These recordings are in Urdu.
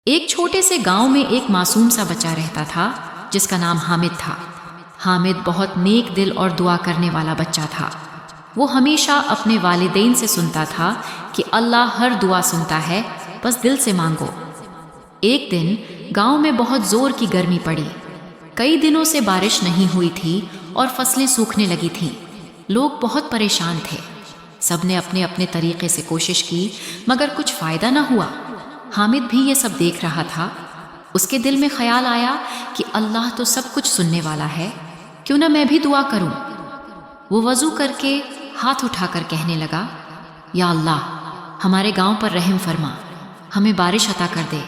ایک چھوٹے سے گاؤں میں ایک معصوم سا بچہ رہتا تھا جس کا نام حامد تھا۔ حامد بہت نیک دل اور دعا کرنے والا بچہ تھا۔ وہ ہمیشہ اپنے والدین سے سنتا تھا کہ اللہ ہر دعا سنتا ہے، بس دل سے مانگو۔ ایک دن گاؤں میں بہت زور کی گرمی پڑی۔ کئی دنوں سے بارش نہیں ہوئی تھی اور فصلیں سوکھنے لگی تھیں۔ لوگ بہت پریشان تھے۔ سب نے اپنے اپنے طریقے سے کوشش کی مگر کچھ فائدہ نہ ہوا۔ حامد بھی یہ سب دیکھ رہا تھا۔ اس کے دل میں خیال آیا کہ اللہ تو سب کچھ سننے والا ہے، کیوں نہ میں بھی دعا کروں۔ وہ وضو کر کے ہاتھ اٹھا کر کہنے لگا، یا اللہ، ہمارے گاؤں پر رحم فرما، ہمیں بارش عطا کر دے،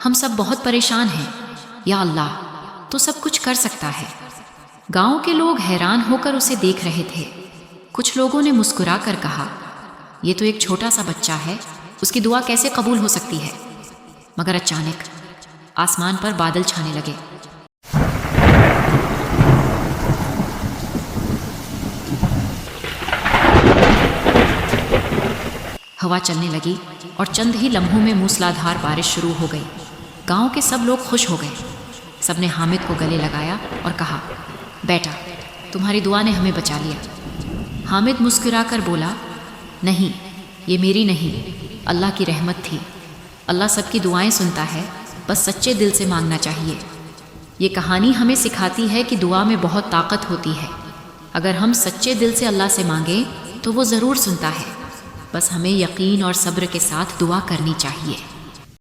ہم سب بہت پریشان ہیں۔ یا اللہ، تو سب کچھ کر سکتا ہے۔ گاؤں کے لوگ حیران ہو کر اسے دیکھ رہے تھے۔ کچھ لوگوں نے مسکرا کر کہا، یہ تو ایک چھوٹا سا بچہ ہے، اس کی دعا کیسے قبول ہو سکتی ہے؟ مگر اچانک آسمان پر بادل چھانے لگے۔ ہوا چلنے لگی اور چند ہی لمحوں میں موسلادھار بارش شروع ہو گئی۔ گاؤں کے سب لوگ خوش ہو گئے۔ سب نے حامد کو گلے لگایا اور کہا، بیٹا، تمہاری دعا نے ہمیں بچا لیا۔ حامد مسکرا کر بولا، نہیں، یہ میری نہیں، اللہ کی رحمت تھی۔ اللہ سب کی دعائیں سنتا ہے، بس سچے دل سے مانگنا چاہیے۔ یہ کہانی ہمیں سکھاتی ہے کہ دعا میں بہت طاقت ہوتی ہے۔ اگر ہم سچے دل سے اللہ سے مانگیں تو وہ ضرور سنتا ہے، بس ہمیں یقین اور صبر کے ساتھ دعا کرنی چاہیے۔